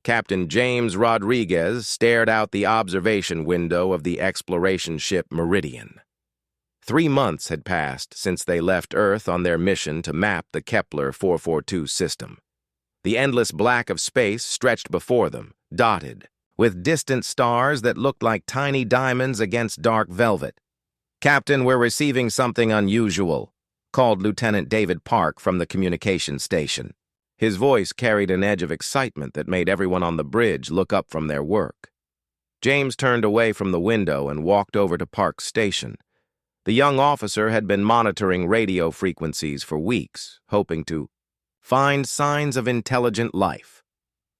Captain James Rodriguez stared out the observation window of the exploration ship Meridian. 3 months had passed since they left Earth on their mission to map the Kepler 442 system. The endless black of space stretched before them, dotted, with distant stars that looked like tiny diamonds against dark velvet. "Captain, we're receiving something unusual," called Lieutenant David Park from the communications station. His voice carried an edge of excitement that made everyone on the bridge look up from their work. James turned away from the window and walked over to Park's station. The young officer had been monitoring radio frequencies for weeks, hoping to find signs of intelligent life.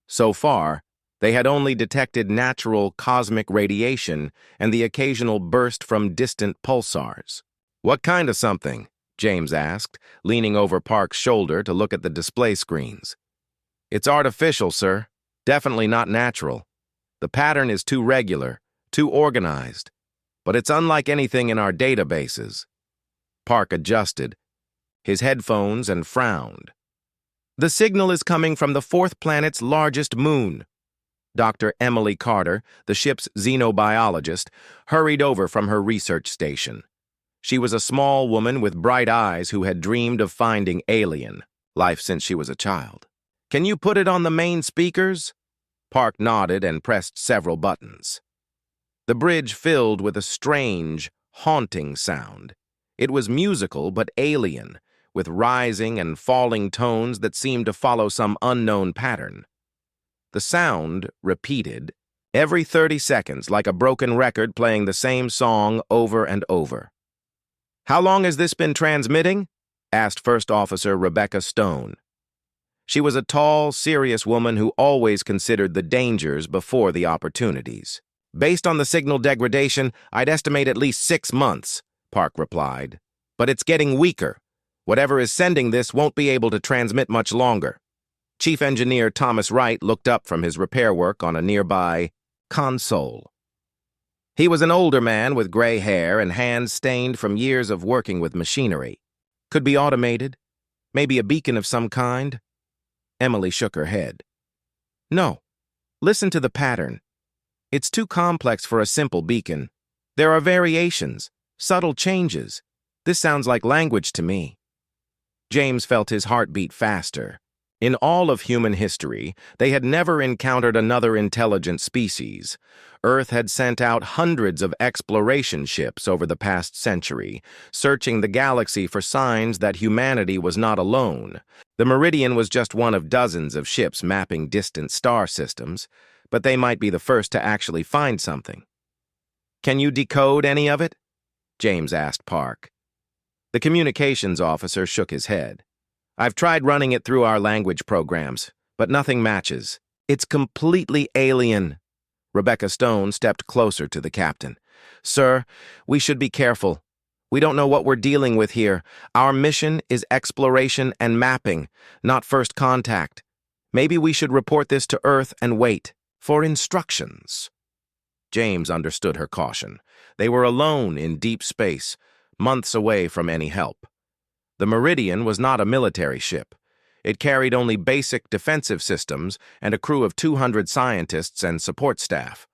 So far, they had only detected natural cosmic radiation and the occasional burst from distant pulsars. "What kind of something?" James asked, leaning over Park's shoulder to look at the display screens. "It's artificial, sir. Definitely not natural. The pattern is too regular, too organized, but it's unlike anything in our databases." Park adjusted his headphones and frowned. "The signal is coming from the fourth planet's largest moon." Dr. Emily Carter, the ship's xenobiologist, hurried over from her research station. She was a small woman with bright eyes who had dreamed of finding alien life since she was a child. "Can you put it on the main speakers?" Park nodded and pressed several buttons. The bridge filled with a strange, haunting sound. It was musical but alien, with rising and falling tones that seemed to follow some unknown pattern. The sound repeated every 30 seconds, like a broken record playing the same song over and over. "How long has this been transmitting?" asked First Officer Rebecca Stone. She was a tall, serious woman who always considered the dangers before the opportunities. "Based on the signal degradation, I'd estimate at least 6 months," Park replied. "But it's getting weaker. Whatever is sending this won't be able to transmit much longer." Chief Engineer Thomas Wright looked up from his repair work on a nearby console. He was an older man with gray hair and hands stained from years of working with machinery. "Could be automated. Maybe a beacon of some kind." Emily shook her head. "No. Listen to the pattern. It's too complex for a simple beacon. There are variations, subtle changes. This sounds like language to me." James felt his heart beat faster. In all of human history, they had never encountered another intelligent species. Earth had sent out hundreds of exploration ships over the past century, searching the galaxy for signs that humanity was not alone. The Meridian was just one of dozens of ships mapping distant star systems, but they might be the first to actually find something. "Can you decode any of it?" James asked Park. The communications officer shook his head. "I've tried running it through our language programs, but nothing matches. It's completely alien." Rebecca Stone stepped closer to the captain. "Sir, we should be careful. We don't know what we're dealing with here. Our mission is exploration and mapping, not first contact. Maybe we should report this to Earth and wait for instructions." James understood her caution. They were alone in deep space, months away from any help. The Meridian was not a military ship. It carried only basic defensive systems and a crew of 200 scientists and support staff.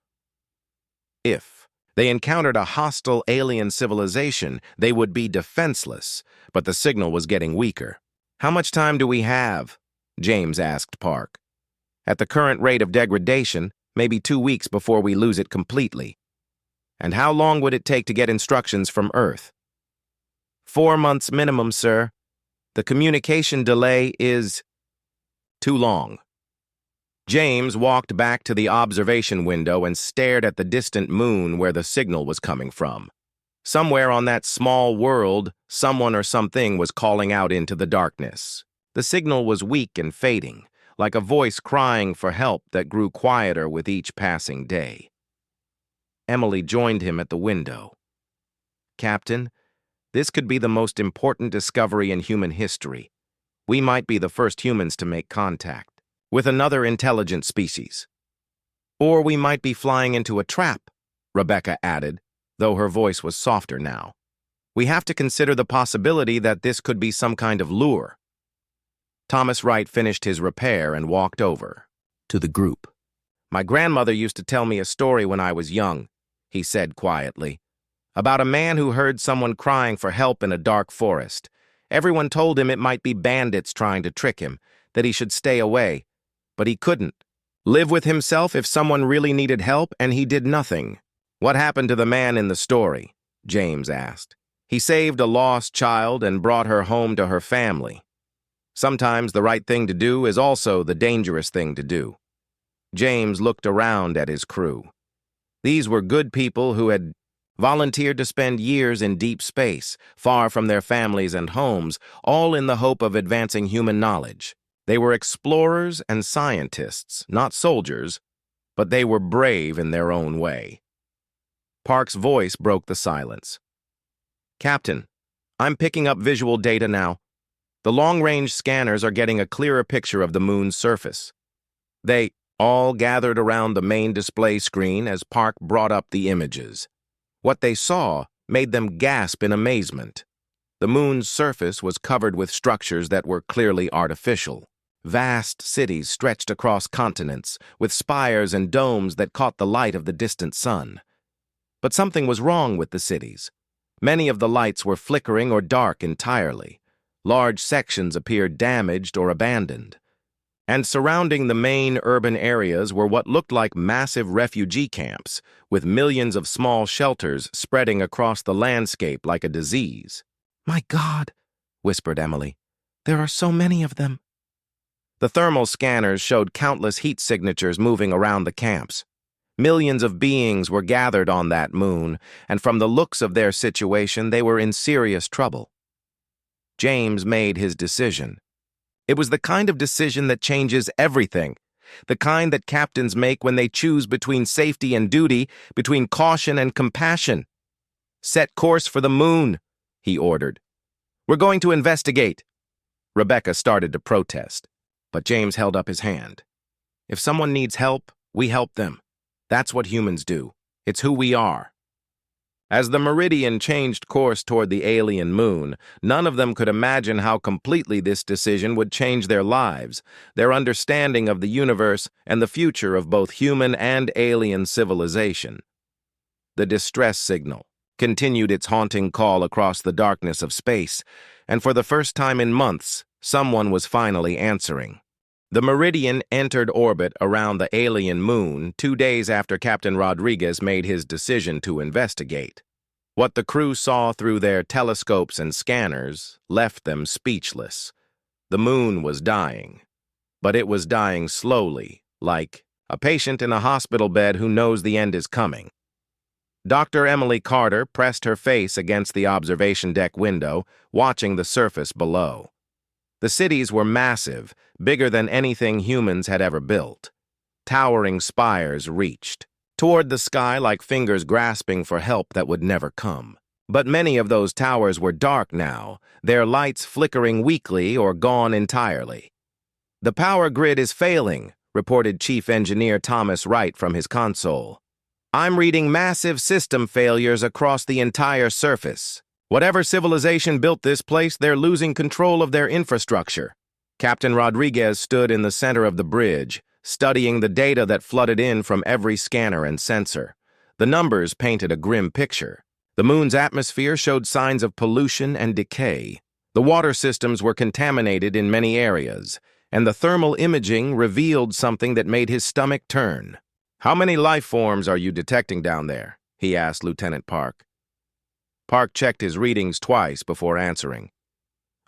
If they encountered a hostile alien civilization, they would be defenseless, but the signal was getting weaker. "How much time do we have?" James asked Park. "At the current rate of degradation, maybe 2 weeks before we lose it completely." "And how long would it take to get instructions from Earth?" 4 months minimum, sir. The communication delay is too long." James walked back to the observation window and stared at the distant moon where the signal was coming from. Somewhere on that small world, someone or something was calling out into the darkness. The signal was weak and fading, like a voice crying for help that grew quieter with each passing day. Emily joined him at the window. "Captain, this could be the most important discovery in human history. We might be the first humans to make contact with another intelligent species. Or we might be flying into a trap," Rebecca added, though her voice was softer now. "We have to consider the possibility that this could be some kind of lure." Thomas Wright finished his repair and walked over to the group. My grandmother used to tell me a story when I was young, he said quietly, about a man who heard someone crying for help in a dark forest. Everyone told him it might be bandits trying to trick him, that he should stay away, but he couldn't. Live with himself if someone really needed help, and he did nothing. What happened to the man in the story? James asked. He saved a lost child and brought her home to her family. Sometimes the right thing to do is also the dangerous thing to do. James looked around at his crew. These were good people who had volunteered to spend years in deep space, far from their families and homes, all in the hope of advancing human knowledge. They were explorers and scientists, not soldiers, but they were brave in their own way. Park's voice broke the silence. Captain, I'm picking up visual data now. The long-range scanners are getting a clearer picture of the moon's surface. They all gathered around the main display screen as Park brought up the images. What they saw made them gasp in amazement. The moon's surface was covered with structures that were clearly artificial. Vast cities stretched across continents, with spires and domes that caught the light of the distant sun. But something was wrong with the cities. Many of the lights were flickering or dark entirely. Large sections appeared damaged or abandoned. And surrounding the main urban areas were what looked like massive refugee camps, with millions of small shelters spreading across the landscape like a disease. "My God," whispered Emily, "there are so many of them." The thermal scanners showed countless heat signatures moving around the camps. Millions of beings were gathered on that moon, and from the looks of their situation, they were in serious trouble. James made his decision. It was the kind of decision that changes everything, the kind that captains make when they choose between safety and duty, between caution and compassion. "Set course for the moon," he ordered. "We're going to investigate." Rebecca started to protest, but James held up his hand. "If someone needs help, we help them. That's what humans do. It's who we are." As the Meridian changed course toward the alien moon, none of them could imagine how completely this decision would change their lives, their understanding of the universe, and the future of both human and alien civilization. The distress signal continued its haunting call across the darkness of space, and for the first time in months, someone was finally answering. The Meridian entered orbit around the alien moon 2 days after Captain Rodriguez made his decision to investigate. What the crew saw through their telescopes and scanners left them speechless. The moon was dying, but it was dying slowly, like a patient in a hospital bed who knows the end is coming. Dr. Emily Carter pressed her face against the observation deck window, watching the surface below. The cities were massive, bigger than anything humans had ever built. Towering spires reached toward the sky like fingers grasping for help that would never come. But many of those towers were dark now, their lights flickering weakly or gone entirely. "The power grid is failing," reported Chief Engineer Thomas Wright from his console. "I'm reading massive system failures across the entire surface. Whatever civilization built this place, they're losing control of their infrastructure." Captain Rodriguez stood in the center of the bridge, studying the data that flooded in from every scanner and sensor. The numbers painted a grim picture. The moon's atmosphere showed signs of pollution and decay. The water systems were contaminated in many areas, and the thermal imaging revealed something that made his stomach turn. "How many life forms are you detecting down there?" he asked Lieutenant Park. Park checked his readings twice before answering.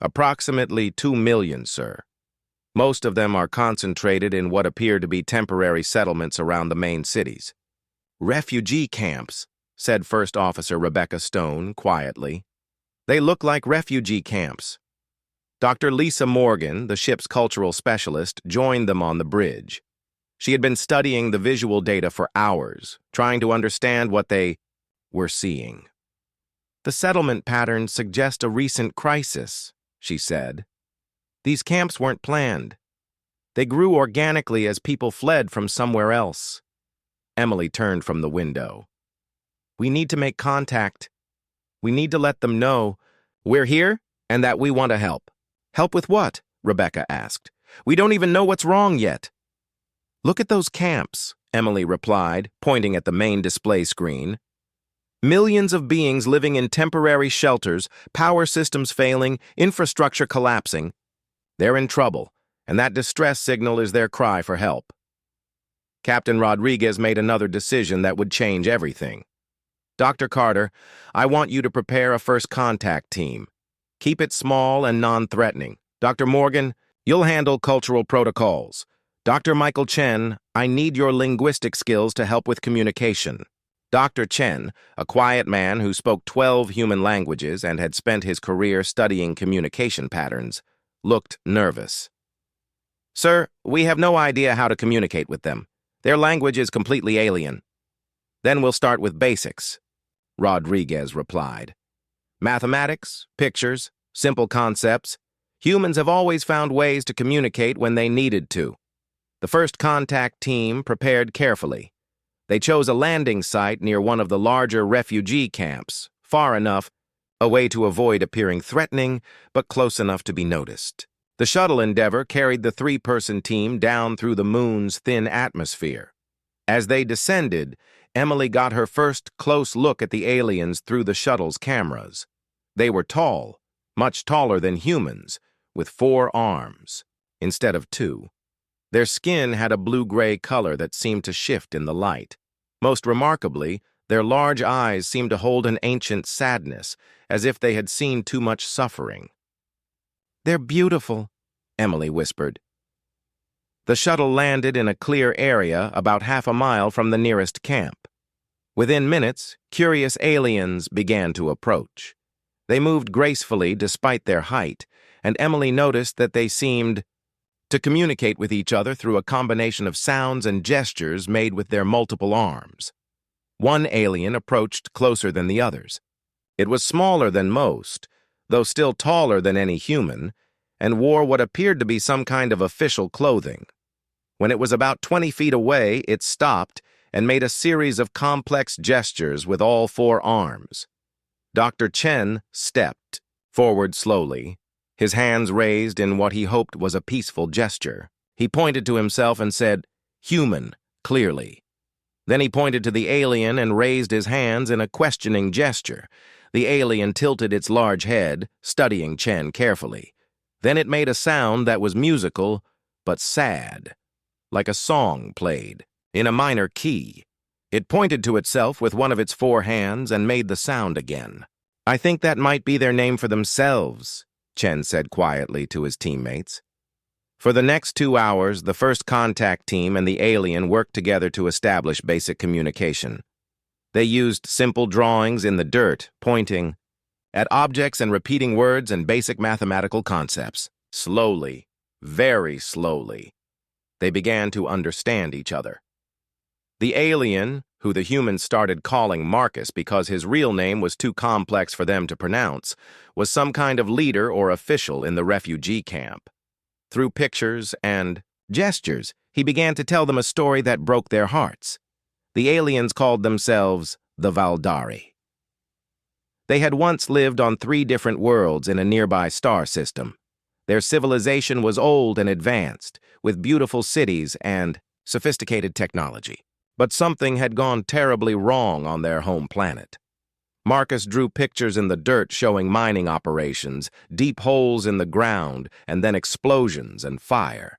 "Approximately 2 million, sir. Most of them are concentrated in what appear to be temporary settlements around the main cities." "Refugee camps," said First Officer Rebecca Stone quietly. "They look like refugee camps." Dr. Lisa Morgan, the ship's cultural specialist, joined them on the bridge. She had been studying the visual data for hours, trying to understand what they were seeing. "The settlement patterns suggest a recent crisis," she said. "These camps weren't planned. They grew organically as people fled from somewhere else." Emily turned from the window. "We need to make contact. We need to let them know we're here and that we want to help." "Help with what?" Rebecca asked. "We don't even know what's wrong yet." "Look at those camps," Emily replied, pointing at the main display screen. Millions of beings living in temporary shelters, power systems failing, infrastructure collapsing. They're in trouble, and that distress signal is their cry for help. Captain Rodriguez made another decision that would change everything. Dr. Carter, I want you to prepare a first contact team. Keep it small and non-threatening. Dr. Morgan, you'll handle cultural protocols. Dr. Michael Chen, I need your linguistic skills to help with communication. Dr. Chen, a quiet man who spoke 12 human languages and had spent his career studying communication patterns, looked nervous. Sir, we have no idea how to communicate with them. Their language is completely alien. Then we'll start with basics, Rodriguez replied. Mathematics, pictures, simple concepts. Humans have always found ways to communicate when they needed to. The first contact team prepared carefully. They chose a landing site near one of the larger refugee camps, far enough away to avoid appearing threatening, but close enough to be noticed. The shuttle Endeavour carried the three-person team down through the moon's thin atmosphere. As they descended, Emily got her first close look at the aliens through the shuttle's cameras. They were tall, much taller than humans, with 4 arms, instead of 2. Their skin had a blue-gray color that seemed to shift in the light. Most remarkably, their large eyes seemed to hold an ancient sadness, as if they had seen too much suffering. They're beautiful, Emily whispered. The shuttle landed in a clear area about half a mile from the nearest camp. Within minutes, curious aliens began to approach. They moved gracefully despite their height, and Emily noticed that they seemed to communicate with each other through a combination of sounds and gestures made with their multiple arms. One alien approached closer than the others. It was smaller than most, though still taller than any human, and wore what appeared to be some kind of official clothing. When it was about 20 feet away, it stopped and made a series of complex gestures with all 4 arms. Dr. Chen stepped forward slowly, his hands raised in what he hoped was a peaceful gesture. He pointed to himself and said, "Human," clearly. Then he pointed to the alien and raised his hands in a questioning gesture. The alien tilted its large head, studying Chen carefully. Then it made a sound that was musical, but sad, like a song played, in a minor key. It pointed to itself with one of its 4 hands and made the sound again. I think that might be their name for themselves, Chen said quietly to his teammates. For the next 2 hours, the first contact team and the alien worked together to establish basic communication. They used simple drawings in the dirt, pointing at objects and repeating words and basic mathematical concepts. Slowly, very slowly, they began to understand each other. The alien, who the humans started calling Marcus because his real name was too complex for them to pronounce, was some kind of leader or official in the refugee camp. Through pictures and gestures, he began to tell them a story that broke their hearts. The aliens called themselves the Valdari. They had once lived on 3 different worlds in a nearby star system. Their civilization was old and advanced, with beautiful cities and sophisticated technology. But something had gone terribly wrong on their home planet. Marcus drew pictures in the dirt showing mining operations, deep holes in the ground, and then explosions and fire.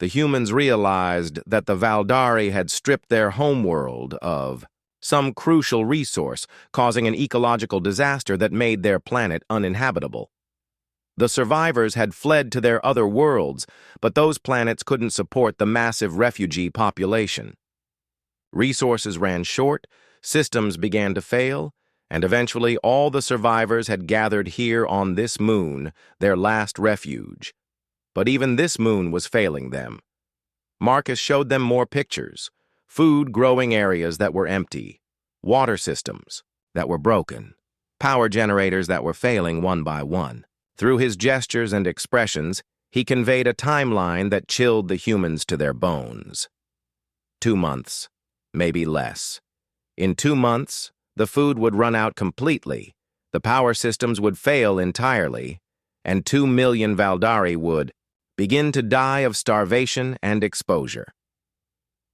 The humans realized that the Valdari had stripped their homeworld of some crucial resource, causing an ecological disaster that made their planet uninhabitable. The survivors had fled to their other worlds, but those planets couldn't support the massive refugee population. Resources ran short, systems began to fail, and eventually all the survivors had gathered here on this moon, their last refuge. But even this moon was failing them. Marcus showed them more pictures, food-growing areas that were empty, water systems that were broken, power generators that were failing one by one. Through his gestures and expressions, he conveyed a timeline that chilled the humans to their bones. 2 months. Maybe less. In 2 months, the food would run out completely, the power systems would fail entirely, and 2 million Valdari would begin to die of starvation and exposure.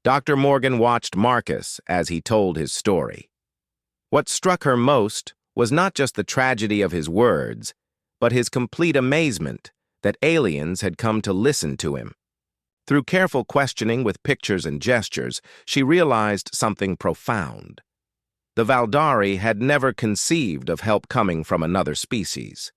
Dr. Morgan watched Marcus as he told his story. What struck her most was not just the tragedy of his words, but his complete amazement that aliens had come to listen to him. Through careful questioning with pictures and gestures, she realized something profound. The Valdari had never conceived of help coming from another species.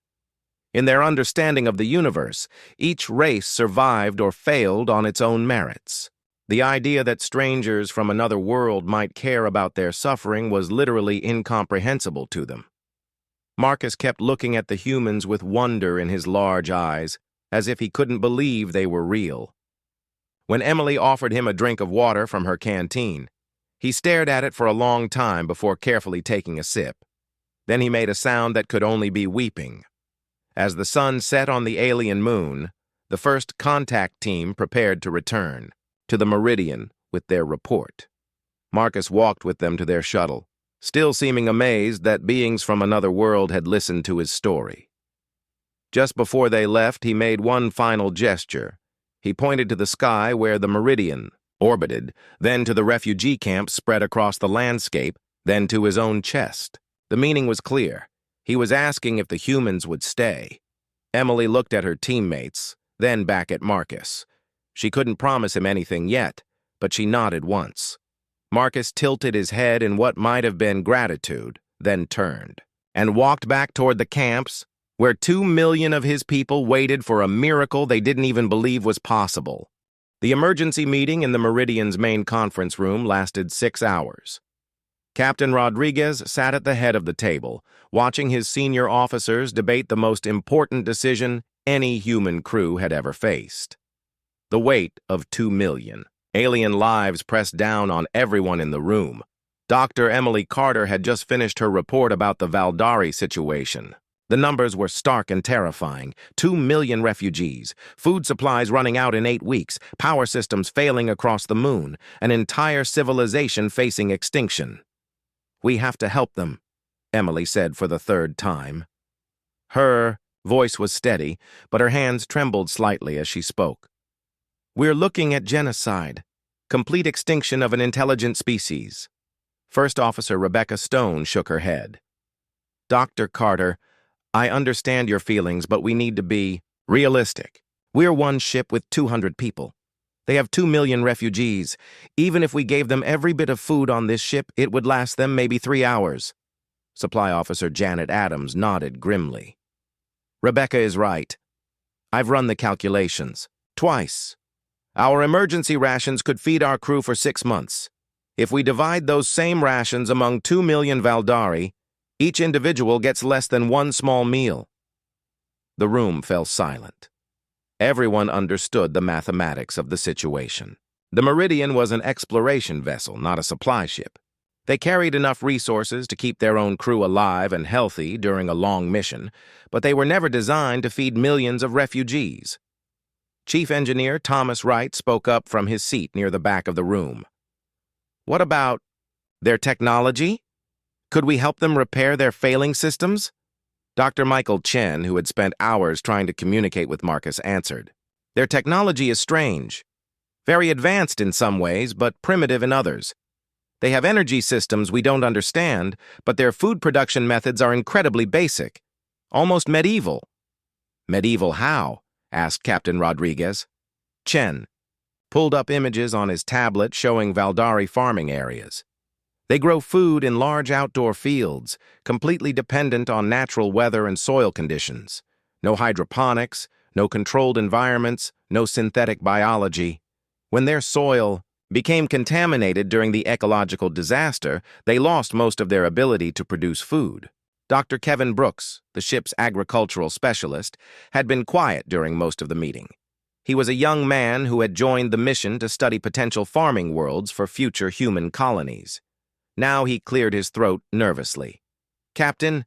In their understanding of the universe, each race survived or failed on its own merits. The idea that strangers from another world might care about their suffering was literally incomprehensible to them. Marcus kept looking at the humans with wonder in his large eyes, as if he couldn't believe they were real. When Emily offered him a drink of water from her canteen, he stared at it for a long time before carefully taking a sip. Then he made a sound that could only be weeping. As the sun set on the alien moon, the first contact team prepared to return to the Meridian with their report. Marcus walked with them to their shuttle, still seeming amazed that beings from another world had listened to his story. Just before they left, he made one final gesture. He pointed to the sky where the Meridian orbited, then to the refugee camps spread across the landscape, then to his own chest. The meaning was clear. He was asking if the humans would stay. Emily looked at her teammates, then back at Marcus. She couldn't promise him anything yet, but she nodded once. Marcus tilted his head in what might have been gratitude, then turned, and walked back toward the camps, where 2 million of his people waited for a miracle they didn't even believe was possible. The emergency meeting in the Meridian's main conference room lasted 6 hours. Captain Rodriguez sat at the head of the table, watching his senior officers debate the most important decision any human crew had ever faced. The weight of 2 million. Alien lives pressed down on everyone in the room. Dr. Emily Carter had just finished her report about the Valdari situation. The numbers were stark and terrifying. 2 million refugees, food supplies running out in 8 weeks, power systems failing across the moon, an entire civilization facing extinction. "We have to help them," Emily said for the 3rd time. Her voice was steady, but her hands trembled slightly as she spoke. "We're looking at genocide, complete extinction of an intelligent species." First Officer Rebecca Stone shook her head. "Dr. Carter, I understand your feelings, but we need to be realistic. We're one ship with 200 people. They have 2 million refugees. Even if we gave them every bit of food on this ship, it would last them maybe 3 hours. Supply Officer Janet Adams nodded grimly. "Rebecca is right. I've run the calculations. Twice. Our emergency rations could feed our crew for 6 months. If we divide those same rations among 2 million Valdari, each individual gets less than 1 small meal." The room fell silent. Everyone understood the mathematics of the situation. The Meridian was an exploration vessel, not a supply ship. They carried enough resources to keep their own crew alive and healthy during a long mission, but they were never designed to feed millions of refugees. Chief Engineer Thomas Wright spoke up from his seat near the back of the room. "What about their technology? Could we help them repair their failing systems?" Dr. Michael Chen, who had spent hours trying to communicate with Marcus, answered. "Their technology is strange. Very advanced in some ways, but primitive in others. They have energy systems we don't understand, but their food production methods are incredibly basic, almost medieval." "Medieval how?" asked Captain Rodriguez. Chen pulled up images on his tablet showing Valdari farming areas. They grow food in large outdoor fields, completely dependent on natural weather and soil conditions. No hydroponics, no controlled environments, no synthetic biology. When their soil became contaminated during the ecological disaster, they lost most of their ability to produce food. Dr. Kevin Brooks, the ship's agricultural specialist, had been quiet during most of the meeting. He was a young man who had joined the mission to study potential farming worlds for future human colonies. Now he cleared his throat nervously. "Captain,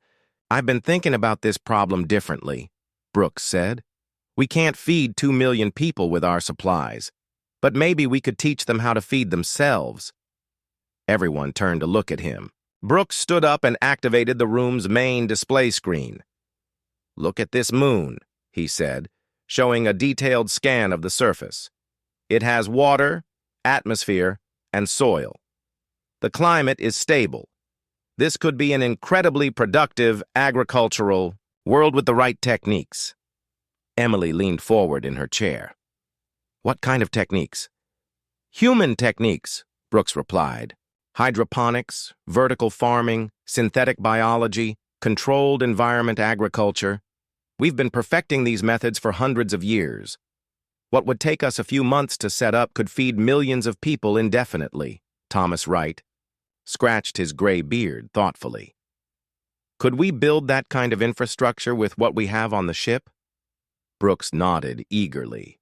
I've been thinking about this problem differently," Brooks said. "We can't feed 2 million people with our supplies, but maybe we could teach them how to feed themselves." Everyone turned to look at him. Brooks stood up and activated the room's main display screen. "Look at this moon," he said, showing a detailed scan of the surface. "It has water, atmosphere, and soil. The climate is stable. This could be an incredibly productive agricultural world with the right techniques. Emily leaned forward in her chair. What kind of techniques? Human techniques, Brooks replied. Hydroponics, vertical farming, synthetic biology, controlled environment agriculture. We've been perfecting these methods for hundreds of years. What would take us a few months to set up could feed millions of people indefinitely, Thomas Wright scratched his gray beard thoughtfully. Could we build that kind of infrastructure with what we have on the ship? Brooks nodded eagerly.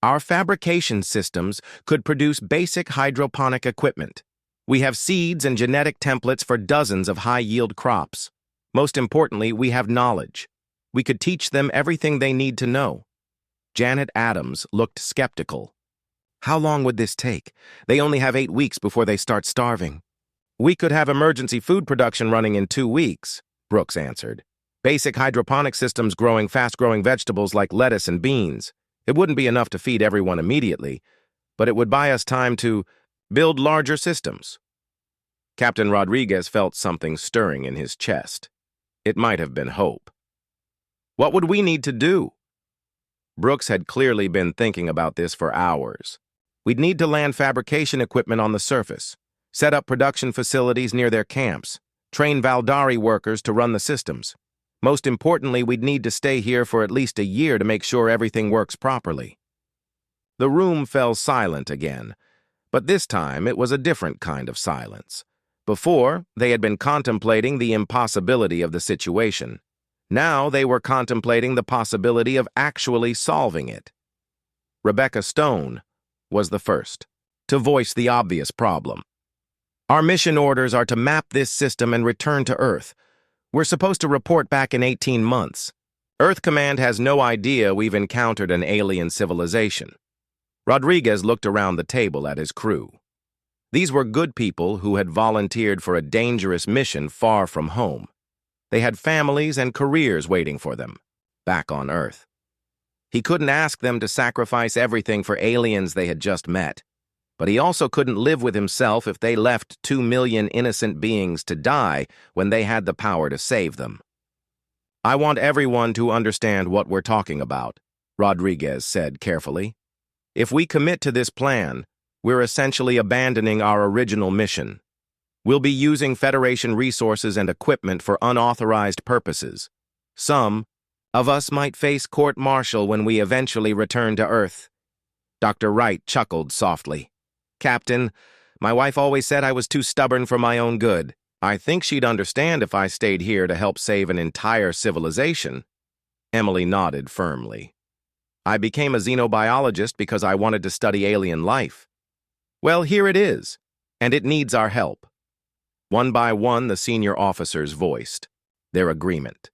Our fabrication systems could produce basic hydroponic equipment. We have seeds and genetic templates for dozens of high-yield crops. Most importantly, we have knowledge. We could teach them everything they need to know. Janet Adams looked skeptical. How long would this take? They only have 8 weeks before they start starving. We could have emergency food production running in 2 weeks, Brooks answered. Basic hydroponic systems growing fast-growing vegetables like lettuce and beans. It wouldn't be enough to feed everyone immediately, but it would buy us time to build larger systems. Captain Rodriguez felt something stirring in his chest. It might have been hope. What would we need to do? Brooks had clearly been thinking about this for hours. We'd need to land fabrication equipment on the surface, set up production facilities near their camps, train Valdari workers to run the systems. Most importantly, we'd need to stay here for at least a year to make sure everything works properly. The room fell silent again, but this time it was a different kind of silence. Before, they had been contemplating the impossibility of the situation. Now they were contemplating the possibility of actually solving it. Rebecca Stone was the first to voice the obvious problem. Our mission orders are to map this system and return to Earth. We're supposed to report back in 18 months. Earth Command has no idea we've encountered an alien civilization. Rodriguez looked around the table at his crew. These were good people who had volunteered for a dangerous mission far from home. They had families and careers waiting for them, back on Earth. He couldn't ask them to sacrifice everything for aliens they had just met, but he also couldn't live with himself if they left 2 million innocent beings to die when they had the power to save them. I want everyone to understand what we're talking about, Rodriguez said carefully. If we commit to this plan, we're essentially abandoning our original mission. We'll be using Federation resources and equipment for unauthorized purposes. Some of us might face court-martial when we eventually return to Earth. Dr. Wright chuckled softly. Captain, my wife always said I was too stubborn for my own good. I think she'd understand if I stayed here to help save an entire civilization. Emily nodded firmly. I became a xenobiologist because I wanted to study alien life. Well, here it is, and it needs our help. One by one, the senior officers voiced their agreement.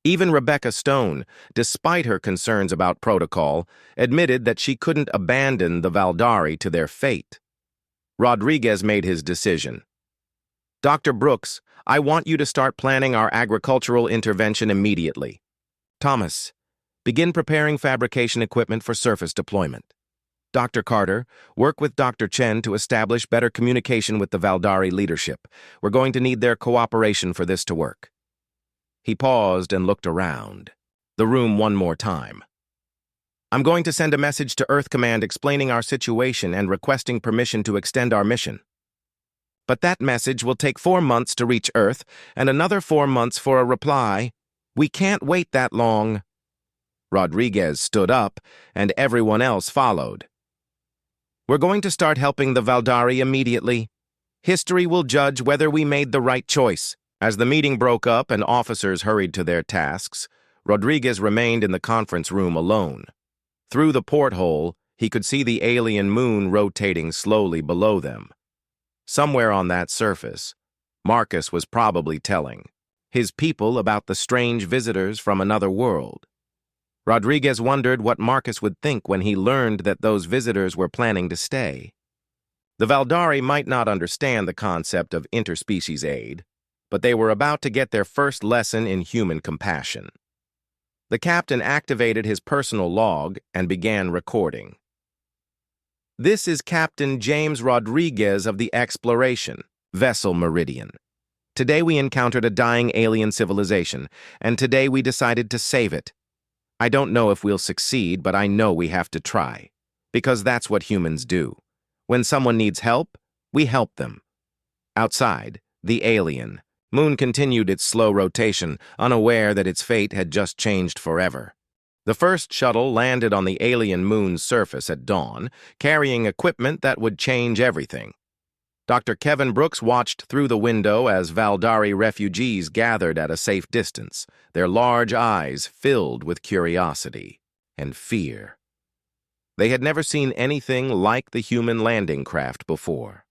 Even Rebecca Stone, despite her concerns about protocol, admitted that she couldn't abandon the Valdari to their fate. Rodriguez made his decision. Dr. Brooks, I want you to start planning our agricultural intervention immediately. Thomas, begin preparing fabrication equipment for surface deployment. Dr. Carter, work with Dr. Chen to establish better communication with the Valdari leadership. We're going to need their cooperation for this to work. He paused and looked around the room one more time. I'm going to send a message to Earth Command explaining our situation and requesting permission to extend our mission. But that message will take 4 months to reach Earth and another 4 months for a reply. We can't wait that long. Rodriguez stood up, and everyone else followed. We're going to start helping the Valdari immediately. History will judge whether we made the right choice. As the meeting broke up and officers hurried to their tasks, Rodriguez remained in the conference room alone. Through the porthole, he could see the alien moon rotating slowly below them. Somewhere on that surface, Marcus was probably telling his people about the strange visitors from another world. Rodriguez wondered what Marcus would think when he learned that those visitors were planning to stay. The Valdari might not understand the concept of interspecies aid, but they were about to get their first lesson in human compassion. The captain activated his personal log and began recording. This is Captain James Rodriguez of the Exploration, Vessel Meridian. Today we encountered a dying alien civilization, and today we decided to save it. I don't know if we'll succeed, but I know we have to try. Because that's what humans do. When someone needs help, we help them. Outside, the alien. Moon continued its slow rotation, unaware that its fate had just changed forever. The first shuttle landed on the alien moon's surface at dawn, carrying equipment that would change everything. Dr. Kevin Brooks watched through the window as Valdari refugees gathered at a safe distance, their large eyes filled with curiosity and fear. They had never seen anything like the human landing craft before.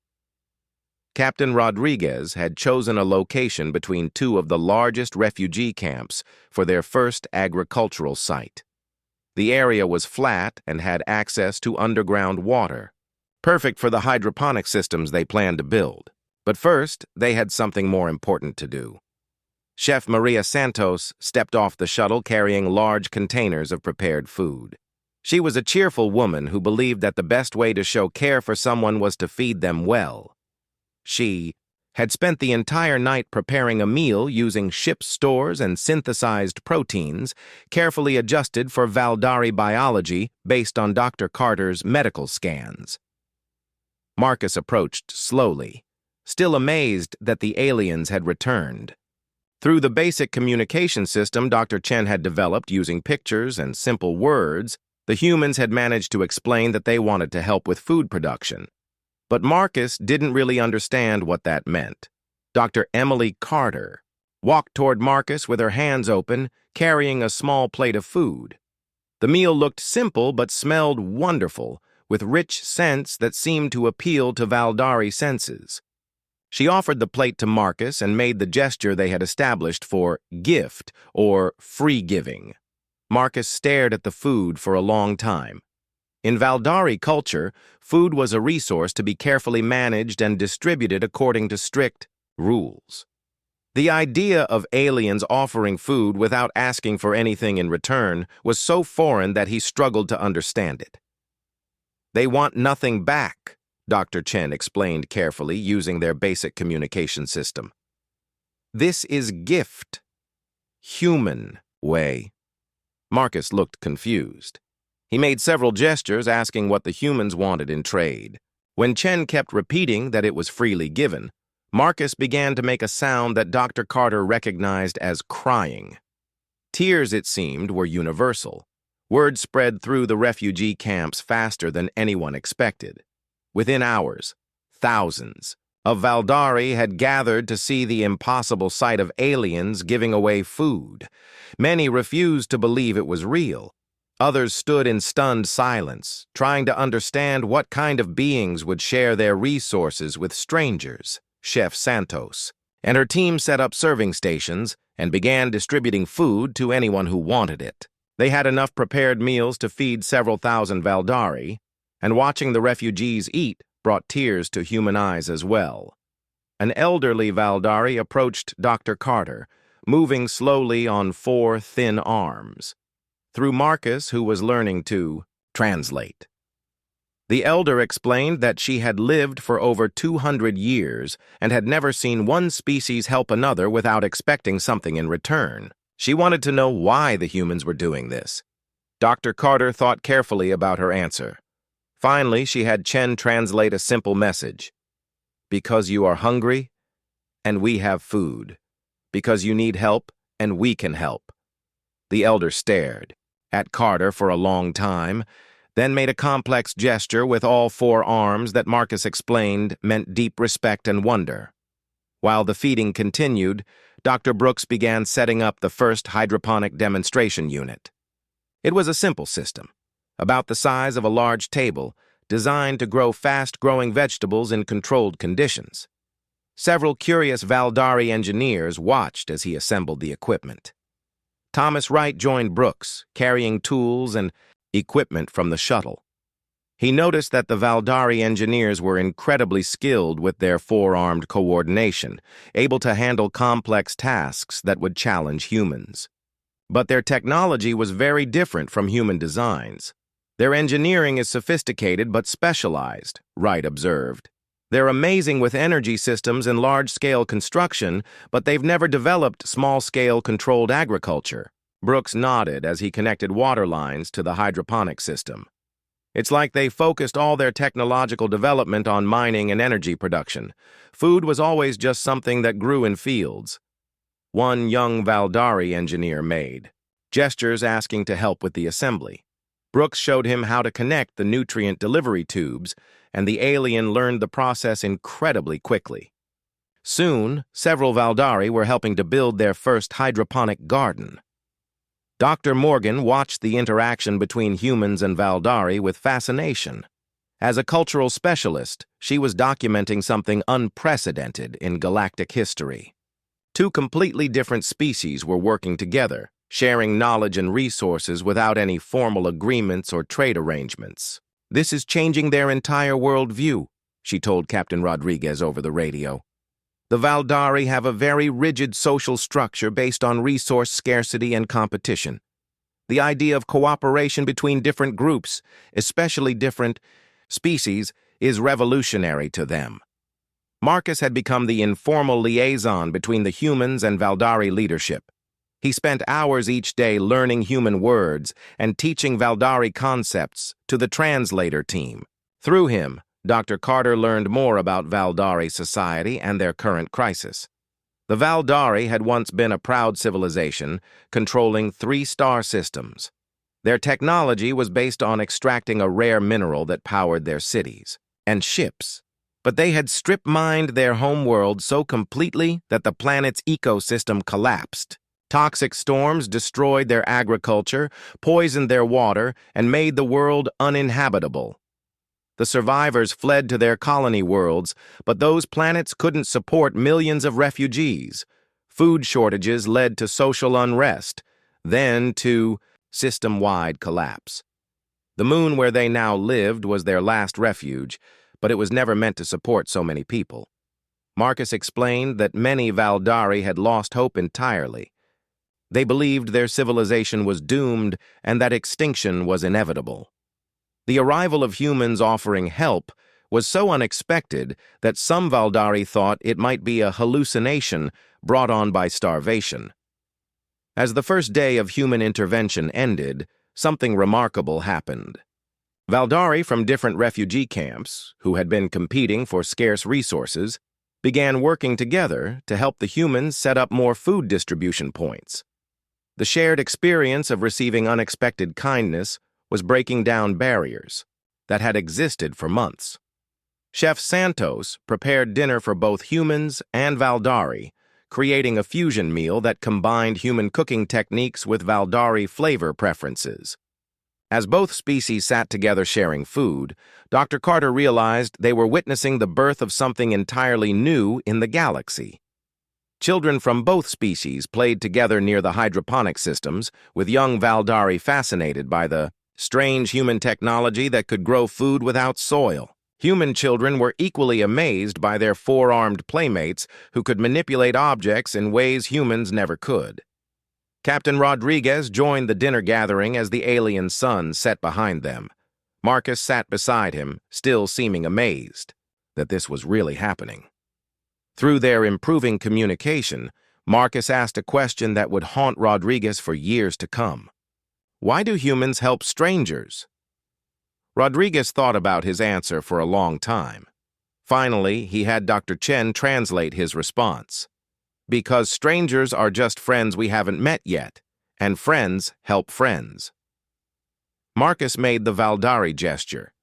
Captain Rodriguez had chosen a location between two of the largest refugee camps for their first agricultural site. The area was flat and had access to underground water, perfect for the hydroponic systems they planned to build. But first, they had something more important to do. Chef Maria Santos stepped off the shuttle carrying large containers of prepared food. She was a cheerful woman who believed that the best way to show care for someone was to feed them well. She had spent the entire night preparing a meal using ship's stores and synthesized proteins, carefully adjusted for Valdari biology based on Dr. Carter's medical scans. Marcus approached slowly, still amazed that the aliens had returned. Through the basic communication system Dr. Chen had developed using pictures and simple words, the humans had managed to explain that they wanted to help with food production. But Marcus didn't really understand what that meant. Dr. Emily Carter walked toward Marcus with her hands open, carrying a small plate of food. The meal looked simple but smelled wonderful, with rich scents that seemed to appeal to Valdari senses. She offered the plate to Marcus and made the gesture they had established for gift or free giving. Marcus stared at the food for a long time. In Valdari culture, food was a resource to be carefully managed and distributed according to strict rules. The idea of aliens offering food without asking for anything in return was so foreign that he struggled to understand it. They want nothing back, Dr. Chen explained carefully, using their basic communication system. This is gift. Human way. Marcus looked confused. He made several gestures asking what the humans wanted in trade. When Chen kept repeating that it was freely given, Marcus began to make a sound that Dr. Carter recognized as crying. Tears, it seemed, were universal. Word spread through the refugee camps faster than anyone expected. Within hours, thousands of Valdari had gathered to see the impossible sight of aliens giving away food. Many refused to believe it was real. Others stood in stunned silence, trying to understand what kind of beings would share their resources with strangers. Chef Santos and her team set up serving stations and began distributing food to anyone who wanted it. They had enough prepared meals to feed several thousand Valdari, and watching the refugees eat brought tears to human eyes as well. An elderly Valdari approached Dr. Carter, moving slowly on 4 thin arms. Through Marcus, who was learning to translate. The elder explained that she had lived for over 200 years and had never seen one species help another without expecting something in return. She wanted to know why the humans were doing this. Dr. Carter thought carefully about her answer. Finally, she had Chen translate a simple message. Because you are hungry, and we have food. Because you need help, and we can help. The elder stared at Carter for a long time, then made a complex gesture with all 4 arms that Marcus explained meant deep respect and wonder. While the feeding continued, Dr. Brooks began setting up the first hydroponic demonstration unit. It was a simple system, about the size of a large table, designed to grow fast-growing vegetables in controlled conditions. Several curious Valdari engineers watched as he assembled the equipment. Thomas Wright joined Brooks, carrying tools and equipment from the shuttle. He noticed that the Valdari engineers were incredibly skilled with their 4-armed coordination, able to handle complex tasks that would challenge humans. But their technology was very different from human designs. Their engineering is sophisticated but specialized, Wright observed. They're amazing with energy systems and large-scale construction, but they've never developed small-scale controlled agriculture. Brooks nodded as he connected water lines to the hydroponic system. It's like they focused all their technological development on mining and energy production. Food was always just something that grew in fields. One young Valdari engineer made gestures asking to help with the assembly. Brooks showed him how to connect the nutrient delivery tubes, and the alien learned the process incredibly quickly. Soon, several Valdari were helping to build their first hydroponic garden. Dr. Morgan watched the interaction between humans and Valdari with fascination. As a cultural specialist, she was documenting something unprecedented in galactic history. Two completely different species were working together, sharing knowledge and resources without any formal agreements or trade arrangements. "This is changing their entire worldview," she told Captain Rodriguez over the radio. "The Valdari have a very rigid social structure based on resource scarcity and competition. The idea of cooperation between different groups, especially different species, is revolutionary to them." Marcus had become the informal liaison between the humans and Valdari leadership. He spent hours each day learning human words and teaching Valdari concepts to the translator team. Through him, Dr. Carter learned more about Valdari society and their current crisis. The Valdari had once been a proud civilization, controlling 3 star systems. Their technology was based on extracting a rare mineral that powered their cities and ships. But they had strip-mined their homeworld so completely that the planet's ecosystem collapsed. Toxic storms destroyed their agriculture, poisoned their water, and made the world uninhabitable. The survivors fled to their colony worlds, but those planets couldn't support millions of refugees. Food shortages led to social unrest, then to system-wide collapse. The moon where they now lived was their last refuge, but it was never meant to support so many people. Marcus explained that many Valdari had lost hope entirely. They believed their civilization was doomed and that extinction was inevitable. The arrival of humans offering help was so unexpected that some Valdari thought it might be a hallucination brought on by starvation. As the first day of human intervention ended, something remarkable happened. Valdari from different refugee camps, who had been competing for scarce resources, began working together to help the humans set up more food distribution points. The shared experience of receiving unexpected kindness was breaking down barriers that had existed for months. Chef Santos prepared dinner for both humans and Valdari, creating a fusion meal that combined human cooking techniques with Valdari flavor preferences. As both species sat together sharing food, Dr. Carter realized they were witnessing the birth of something entirely new in the galaxy. Children from both species played together near the hydroponic systems, with young Valdari fascinated by the strange human technology that could grow food without soil. Human children were equally amazed by their 4-armed playmates who could manipulate objects in ways humans never could. Captain Rodriguez joined the dinner gathering as the alien sun set behind them. Marcus sat beside him, still seeming amazed that this was really happening. Through their improving communication, Marcus asked a question that would haunt Rodriguez for years to come. Why do humans help strangers? Rodriguez thought about his answer for a long time. Finally, he had Dr. Chen translate his response. Because strangers are just friends we haven't met yet, and friends help friends. Marcus made the Valdari gesture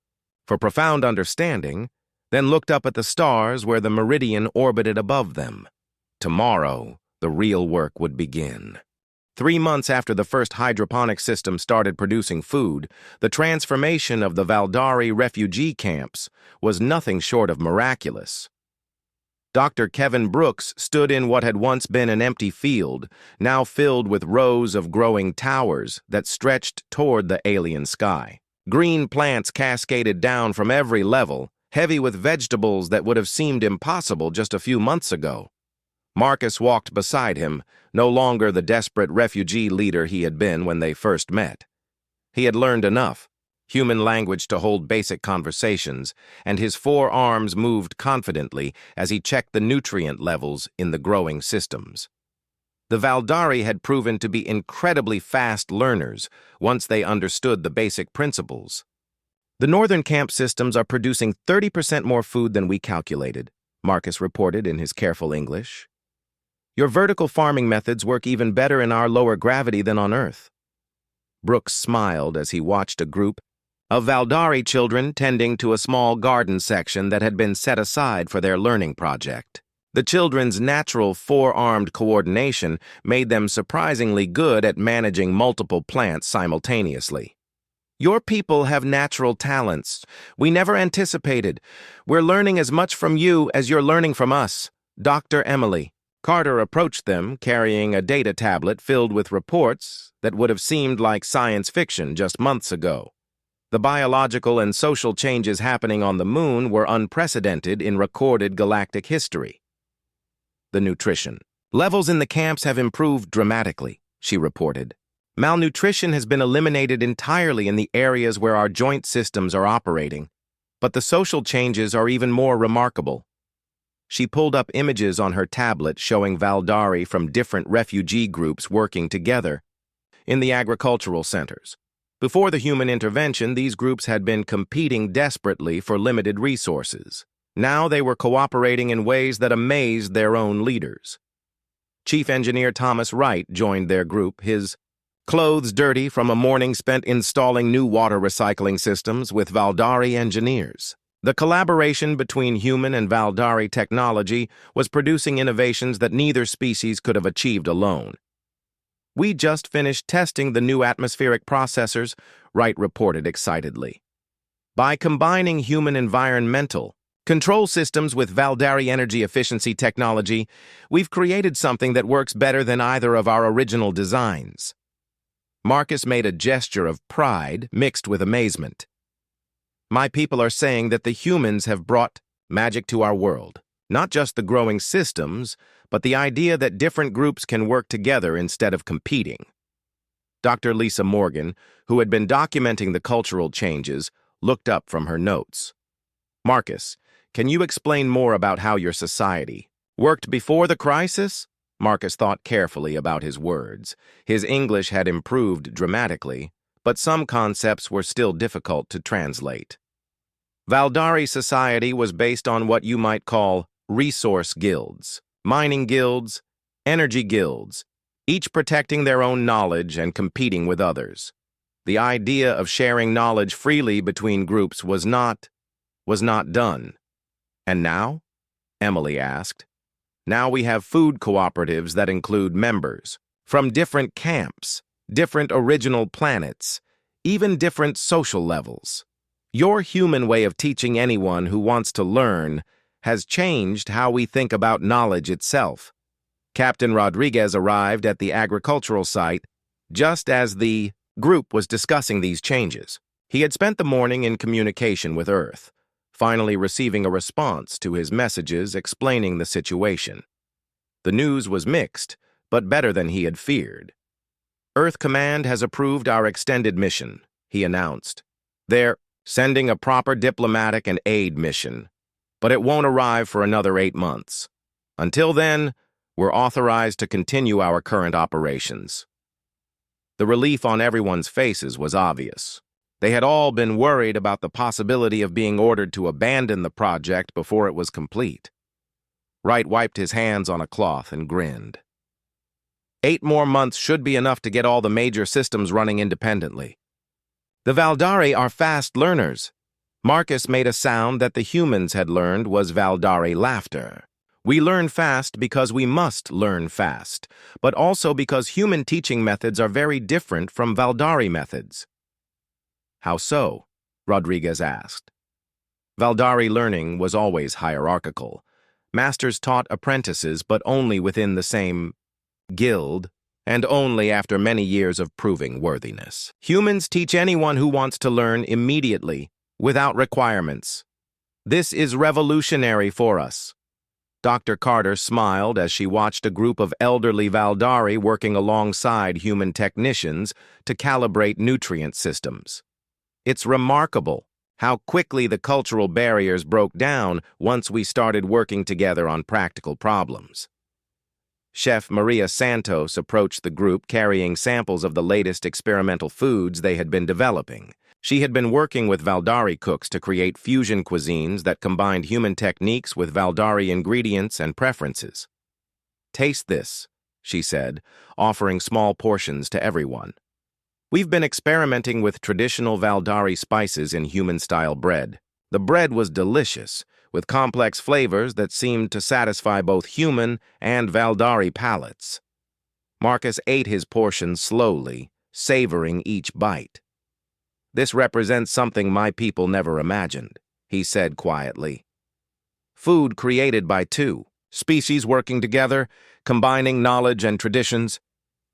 for profound understanding, then looked up at the stars where the meridian orbited above them. Tomorrow, the real work would begin. 3 months after the first hydroponic system started producing food, the transformation of the Valdari refugee camps was nothing short of miraculous. Dr. Kevin Brooks stood in what had once been an empty field, now filled with rows of growing towers that stretched toward the alien sky. Green plants cascaded down from every level, heavy with vegetables that would have seemed impossible just a few months ago. Marcus walked beside him, no longer the desperate refugee leader he had been when they first met. He had learned enough. human language to hold basic conversations, and his 4 arms moved confidently as he checked the nutrient levels in the growing systems. The Valdari had proven to be incredibly fast learners once they understood the basic principles. The northern camp systems are producing 30% more food than we calculated, Marcus reported in his careful English. Your vertical farming methods work even better in our lower gravity than on Earth. Brooks smiled as he watched a group of Valdari children tending to a small garden section that had been set aside for their learning project. The children's natural 4-armed coordination made them surprisingly good at managing multiple plants simultaneously. Your people have natural talents we never anticipated. We're learning as much from you as you're learning from us, Dr. Emily. Carter approached them carrying a data tablet filled with reports that would have seemed like science fiction just months ago. The biological and social changes happening on the moon were unprecedented in recorded galactic history. The nutrition levels in the camps have improved dramatically, she reported. Malnutrition has been eliminated entirely in the areas where our joint systems are operating, but the social changes are even more remarkable. She pulled up images on her tablet showing Valdari from different refugee groups working together in the agricultural centers. Before the human intervention, these groups had been competing desperately for limited resources. Now they were cooperating in ways that amazed their own leaders. Chief Engineer Thomas Wright joined their group, his clothes dirty from a morning spent installing new water recycling systems with Valdari engineers. The collaboration between human and Valdari technology was producing innovations that neither species could have achieved alone. We just finished testing the new atmospheric processors, Wright reported excitedly. By combining human environmental control systems with Valdari energy efficiency technology, we've created something that works better than either of our original designs. Marcus made a gesture of pride mixed with amazement. My people are saying that the humans have brought magic to our world. Not just the growing systems, but the idea that different groups can work together instead of competing. Dr. Lisa Morgan, who had been documenting the cultural changes, looked up from her notes. Marcus, can you explain more about how your society worked before the crisis? Marcus thought carefully about his words. His English had improved dramatically, but some concepts were still difficult to translate. Valdari society was based on what you might call resource guilds, mining guilds, energy guilds, each protecting their own knowledge and competing with others. The idea of sharing knowledge freely between groups was not done. And now? Emily asked. Now we have food cooperatives that include members from different camps, different original planets, even different social levels. Your human way of teaching anyone who wants to learn has changed how we think about knowledge itself. Captain Rodriguez arrived at the agricultural site just as the group was discussing these changes. He had spent the morning in communication with Earth, finally receiving a response to his messages explaining the situation. The news was mixed, but better than he had feared. Earth Command has approved our extended mission, he announced. They're sending a proper diplomatic and aid mission, but it won't arrive for another 8 months. Until then, we're authorized to continue our current operations. The relief on everyone's faces was obvious. They had all been worried about the possibility of being ordered to abandon the project before it was complete. Wright wiped his hands on a cloth and grinned. 8 more months should be enough to get all the major systems running independently. The Valdari are fast learners. Marcus made a sound that the humans had learned was Valdari laughter. We learn fast because we must learn fast, but also because human teaching methods are very different from Valdari methods. How so? Rodriguez asked. Valdari learning was always hierarchical. Masters taught apprentices, but only within the same guild, and only after many years of proving worthiness. Humans teach anyone who wants to learn immediately, without requirements. This is revolutionary for us. Dr. Carter smiled as she watched a group of elderly Valdari working alongside human technicians to calibrate nutrient systems. It's remarkable how quickly the cultural barriers broke down once we started working together on practical problems. Chef Maria Santos approached the group carrying samples of the latest experimental foods they had been developing. She had been working with Valdari cooks to create fusion cuisines that combined human techniques with Valdari ingredients and preferences. "Taste this," she said, offering small portions to everyone. "We've been experimenting with traditional Valdari spices in human-style bread. The bread was delicious, with complex flavors that seemed to satisfy both human and Valdari palates." Marcus ate his portion slowly, savoring each bite. "This represents something my people never imagined," he said quietly. "Food created by two species working together, combining knowledge and traditions.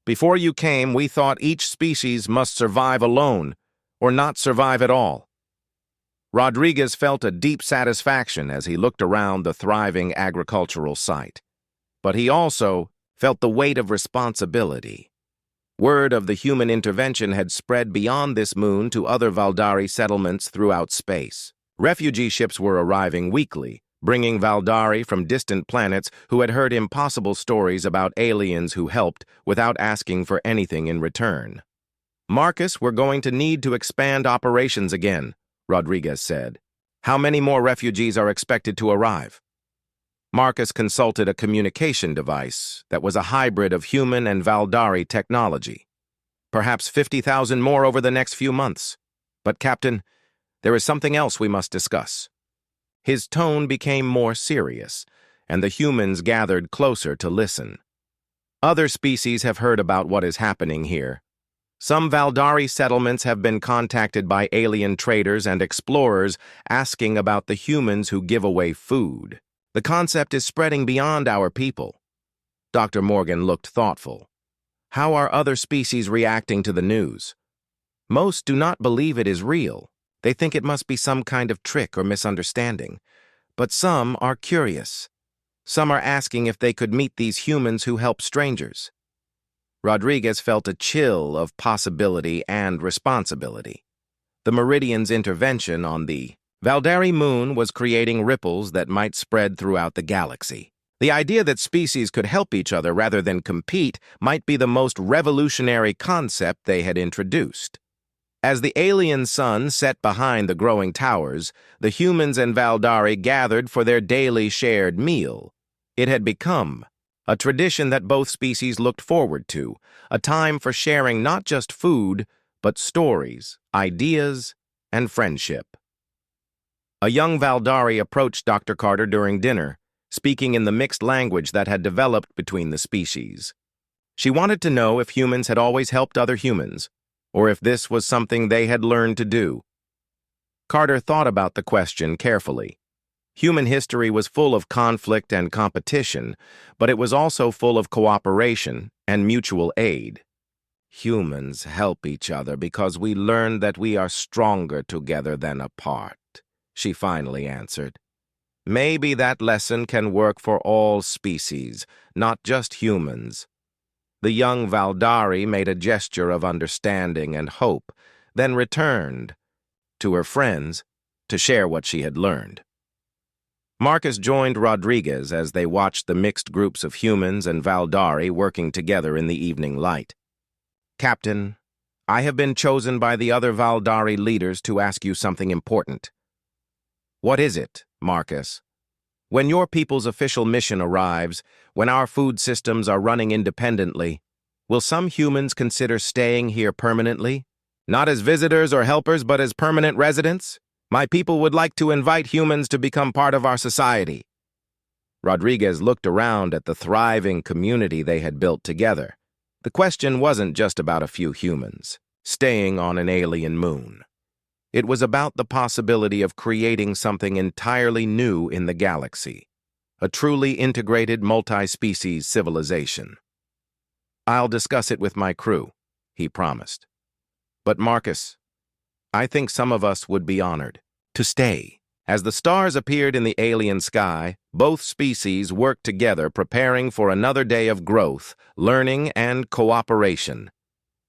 Before you came, we thought each species must survive alone, or not survive at all." Rodriguez felt a deep satisfaction as he looked around the thriving agricultural site. But he also felt the weight of responsibility. Word of the human intervention had spread beyond this moon to other Valdari settlements throughout space. Refugee ships were arriving weekly, bringing Valdari from distant planets who had heard impossible stories about aliens who helped without asking for anything in return. "Marcus, we're going to need to expand operations again," Rodriguez said. "How many more refugees are expected to arrive?" Marcus consulted a communication device that was a hybrid of human and Valdari technology. "Perhaps 50,000 more over the next few months. But, Captain, there is something else we must discuss." His tone became more serious, and the humans gathered closer to listen. "Other species have heard about what is happening here. Some Valdari settlements have been contacted by alien traders and explorers asking about the humans who give away food. The concept is spreading beyond our people." Dr. Morgan looked thoughtful. "How are other species reacting to the news?" "Most do not believe it is real. They think it must be some kind of trick or misunderstanding. But some are curious. Some are asking if they could meet these humans who help strangers." Rodriguez felt a chill of possibility and responsibility. The Meridian's intervention on the Valdari moon was creating ripples that might spread throughout the galaxy. The idea that species could help each other rather than compete might be the most revolutionary concept they had introduced. As the alien sun set behind the growing towers, the humans and Valdari gathered for their daily shared meal. It had become a tradition that both species looked forward to, a time for sharing not just food, but stories, ideas, and friendship. A young Valdari approached Dr. Carter during dinner, speaking in the mixed language that had developed between the species. She wanted to know if humans had always helped other humans, or if this was something they had learned to do. Carter thought about the question carefully. Human history was full of conflict and competition, but it was also full of cooperation and mutual aid. "Humans help each other because we learn that we are stronger together than apart," she finally answered. "Maybe that lesson can work for all species, not just humans." The young Valdari made a gesture of understanding and hope, then returned to her friends to share what she had learned. Marcus joined Rodriguez as they watched the mixed groups of humans and Valdari working together in the evening light. "Captain, I have been chosen by the other Valdari leaders to ask you something important." "What is it, Marcus?" "When your people's official mission arrives, when our food systems are running independently, will some humans consider staying here permanently? Not as visitors or helpers, but as permanent residents? My people would like to invite humans to become part of our society." Rodriguez looked around at the thriving community they had built together. The question wasn't just about a few humans staying on an alien moon. It was about the possibility of creating something entirely new in the galaxy, a truly integrated multi-species civilization. "I'll discuss it with my crew," he promised. "But Marcus, I think some of us would be honored to stay." As the stars appeared in the alien sky, both species worked together preparing for another day of growth, learning, and cooperation.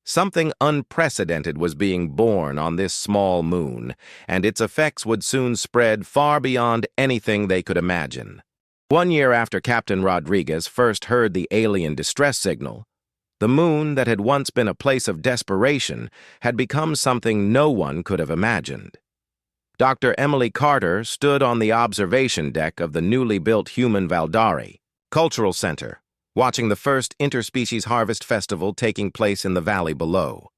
Something unprecedented was being born on this small moon, and its effects would soon spread far beyond anything they could imagine. 1 year after Captain Rodriguez first heard the alien distress signal, the moon that had once been a place of desperation had become something no one could have imagined. Dr. Emily Carter stood on the observation deck of the newly built human Valdari Cultural Center, watching the first interspecies harvest festival taking place in the valley below.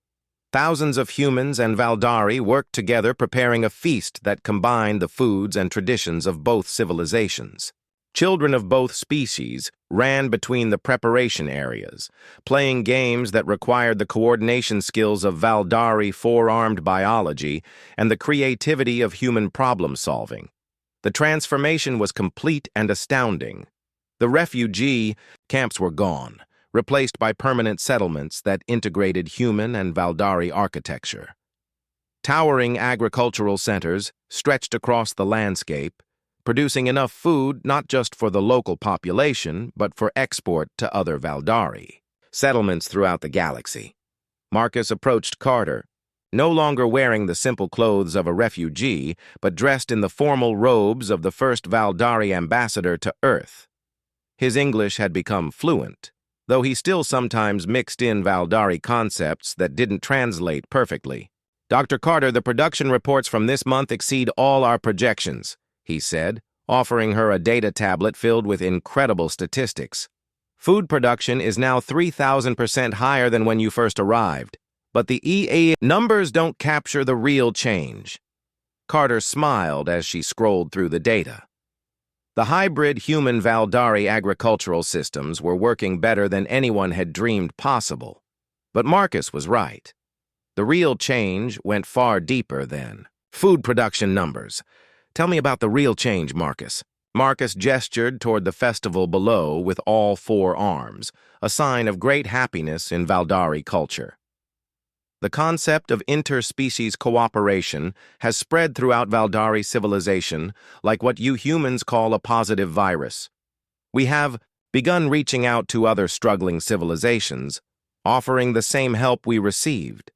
Thousands of humans and Valdari worked together preparing a feast that combined the foods and traditions of both civilizations. Children of both species ran between the preparation areas, playing games that required the coordination skills of Valdari four-armed biology and the creativity of human problem-solving. The transformation was complete and astounding. The refugee camps were gone, replaced by permanent settlements that integrated human and Valdari architecture. Towering agricultural centers stretched across the landscape, producing enough food not just for the local population, but for export to other Valdari settlements throughout the galaxy. Marcus approached Carter, no longer wearing the simple clothes of a refugee, but dressed in the formal robes of the first Valdari ambassador to Earth. His English had become fluent, though he still sometimes mixed in Valdari concepts that didn't translate perfectly. "Dr. Carter, the production reports from this month exceed all our projections," he said, offering her a data tablet filled with incredible statistics. "Food production is now 3,000% higher than when you first arrived, but the EA numbers don't capture the real change." Carter smiled as she scrolled through the data. The hybrid human Valdari agricultural systems were working better than anyone had dreamed possible. But Marcus was right. The real change went far deeper than food production numbers. "Tell me about the real change, Marcus." Marcus gestured toward the festival below with all four arms, a sign of great happiness in Valdari culture. The concept of interspecies cooperation has spread throughout Valdari civilization like what you humans call a positive virus. We have begun reaching out to other struggling civilizations, offering the same help we received.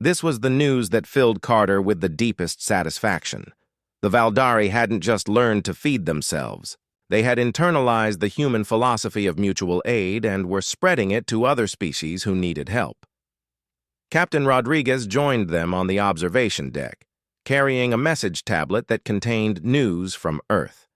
This was the news that filled Carter with the deepest satisfaction. The Valdari hadn't just learned to feed themselves. They had internalized the human philosophy of mutual aid and were spreading it to other species who needed help. Captain Rodriguez joined them on the observation deck, carrying a message tablet that contained news from Earth.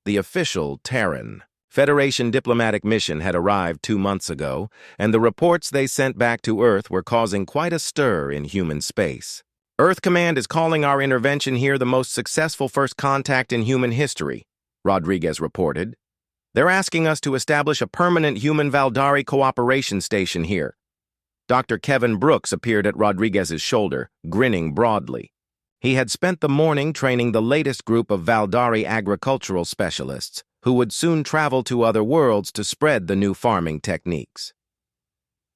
The official Terran Federation diplomatic mission had arrived 2 months ago, and the reports they sent back to Earth were causing quite a stir in human space. "Earth Command is calling our intervention here the most successful first contact in human history," Rodriguez reported. "They're asking us to establish a permanent human Valdari cooperation station here." Dr. Kevin Brooks appeared at Rodriguez's shoulder, grinning broadly. He had spent the morning training the latest group of Valdari agricultural specialists, who would soon travel to other worlds to spread the new farming techniques.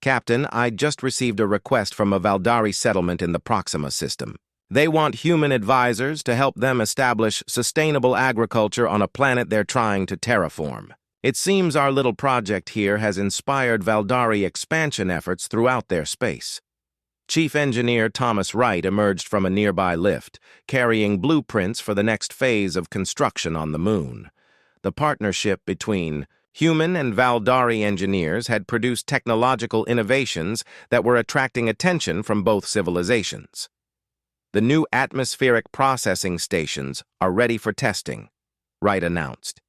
"Captain, I just received a request from a Valdari settlement in the Proxima system. They want human advisors to help them establish sustainable agriculture on a planet they're trying to terraform. It seems our little project here has inspired Valdari expansion efforts throughout their space." Chief Engineer Thomas Wright emerged from a nearby lift, carrying blueprints for the next phase of construction on the moon. The partnership between human and Valdari engineers had produced technological innovations that were attracting attention from both civilizations. "The new atmospheric processing stations are ready for testing," Wright announced.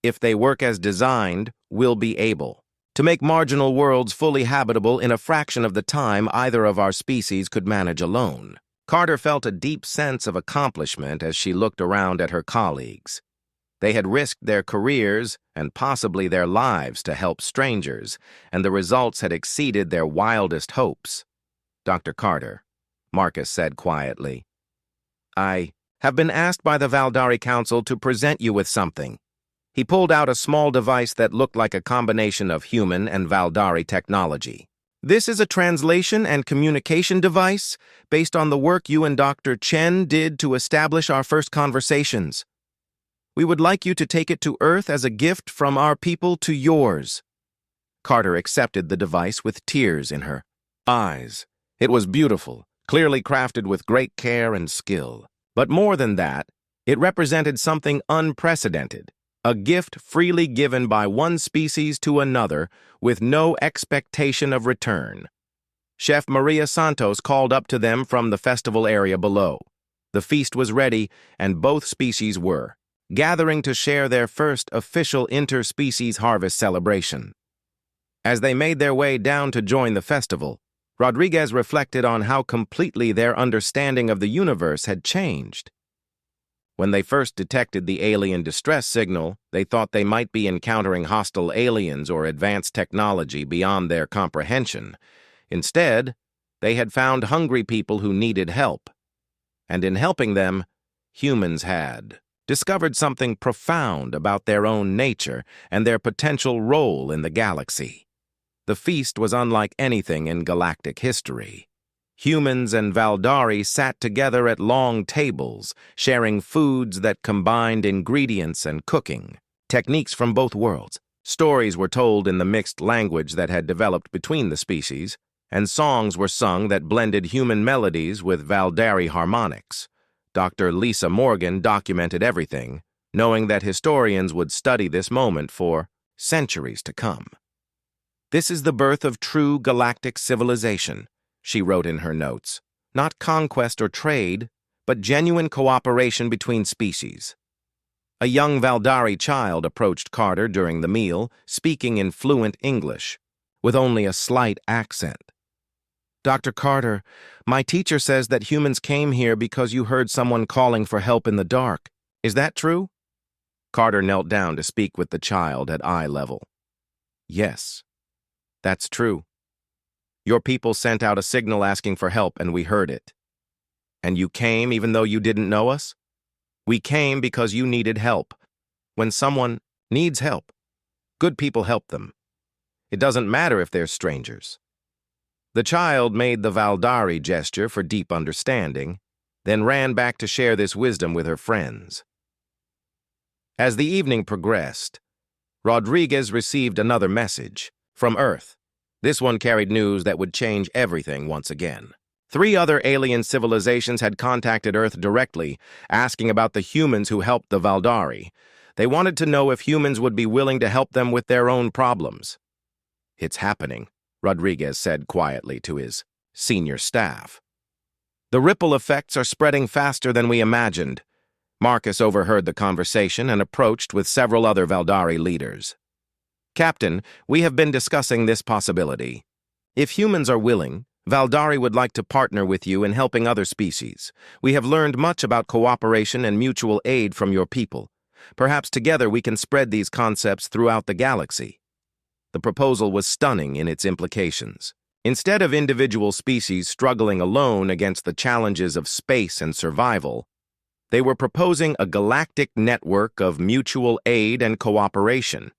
"If they work as designed, we'll be able to make marginal worlds fully habitable in a fraction of the time either of our species could manage alone." Carter felt a deep sense of accomplishment as she looked around at her colleagues. They had risked their careers and possibly their lives to help strangers, and the results had exceeded their wildest hopes. "Dr. Carter," Marcus said quietly, "I have been asked by the Valdari Council to present you with something." He pulled out a small device that looked like a combination of human and Valdari technology. "This is a translation and communication device based on the work you and Dr. Chen did to establish our first conversations. We would like you to take it to Earth as a gift from our people to yours." Carter accepted the device with tears in her eyes. It was beautiful, clearly crafted with great care and skill. But more than that, it represented something unprecedented, a gift freely given by one species to another with no expectation of return. Chef Maria Santos called up to them from the festival area below. The feast was ready, and both species were, gathering to share their first official interspecies harvest celebration. As they made their way down to join the festival, Rodriguez reflected on how completely their understanding of the universe had changed. When they first detected the alien distress signal, they thought they might be encountering hostile aliens or advanced technology beyond their comprehension. Instead, they had found hungry people who needed help. And in helping them, humans had discovered something profound about their own nature and their potential role in the galaxy. The feast was unlike anything in galactic history. Humans and Valdari sat together at long tables, sharing foods that combined ingredients and cooking, techniques from both worlds. Stories were told in the mixed language that had developed between the species, and songs were sung that blended human melodies with Valdari harmonics. Dr. Lisa Morgan documented everything, knowing that historians would study this moment for centuries to come. "This is the birth of true galactic civilization," she wrote in her notes. "Not conquest or trade, but genuine cooperation between species." A young Valdari child approached Carter during the meal, speaking in fluent English, with only a slight accent. "Dr. Carter, my teacher says that humans came here because you heard someone calling for help in the dark. Is that true?" Carter knelt down to speak with the child at eye level. "Yes, that's true. Your people sent out a signal asking for help, and we heard it. And you came even though you didn't know us? We came because you needed help. When someone needs help, good people help them. It doesn't matter if they're strangers." The child made the Valdari gesture for deep understanding, then ran back to share this wisdom with her friends. As the evening progressed, Rodriguez received another message from Earth. This one carried news that would change everything once again. 3 other alien civilizations had contacted Earth directly, asking about the humans who helped the Valdari. They wanted to know if humans would be willing to help them with their own problems. "It's happening," Rodriguez said quietly to his senior staff. "The ripple effects are spreading faster than we imagined." Marcus overheard the conversation and approached with several other Valdari leaders. "Captain, we have been discussing this possibility. If humans are willing, Valdari would like to partner with you in helping other species. We have learned much about cooperation and mutual aid from your people. Perhaps together we can spread these concepts throughout the galaxy." The proposal was stunning in its implications. Instead of individual species struggling alone against the challenges of space and survival, they were proposing a galactic network of mutual aid and cooperation.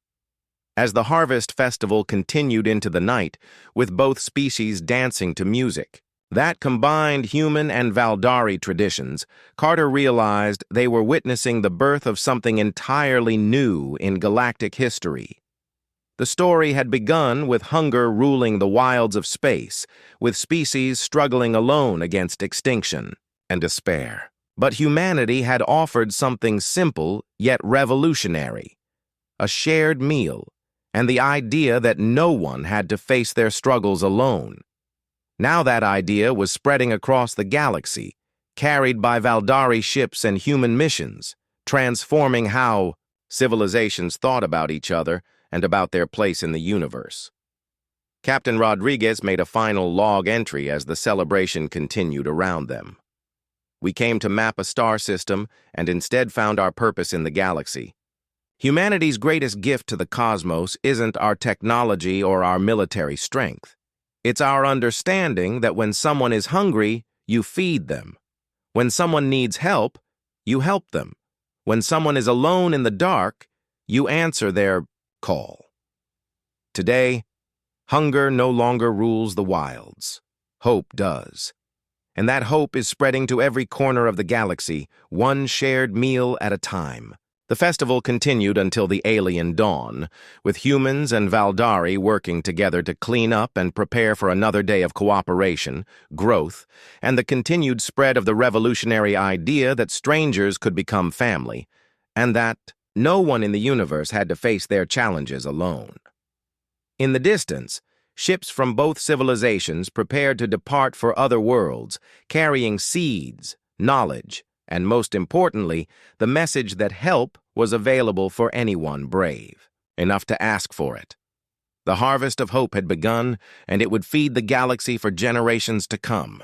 As the Harvest Festival continued into the night, with both species dancing to music, that combined human and Valdari traditions, Carter realized they were witnessing the birth of something entirely new in galactic history. The story had begun with hunger ruling the wilds of space, with species struggling alone against extinction and despair. But humanity had offered something simple yet revolutionary: a shared meal, and the idea that no one had to face their struggles alone. Now that idea was spreading across the galaxy, carried by Valdari ships and human missions, transforming how civilizations thought about each other and about their place in the universe. Captain Rodriguez made a final log entry as the celebration continued around them. "We came to map a star system and instead found our purpose in the galaxy. Humanity's greatest gift to the cosmos isn't our technology or our military strength. It's our understanding that when someone is hungry, you feed them. When someone needs help, you help them. When someone is alone in the dark, you answer their call." Today, hunger no longer rules the wilds. Hope does. And that hope is spreading to every corner of the galaxy, one shared meal at a time. The festival continued until the alien dawn, with humans and Valdari working together to clean up and prepare for another day of cooperation, growth, and the continued spread of the revolutionary idea that strangers could become family, and that no one in the universe had to face their challenges alone. In the distance, ships from both civilizations prepared to depart for other worlds, carrying seeds, knowledge, and most importantly, the message that help was available for anyone brave enough to ask for it. The harvest of hope had begun, and it would feed the galaxy for generations to come.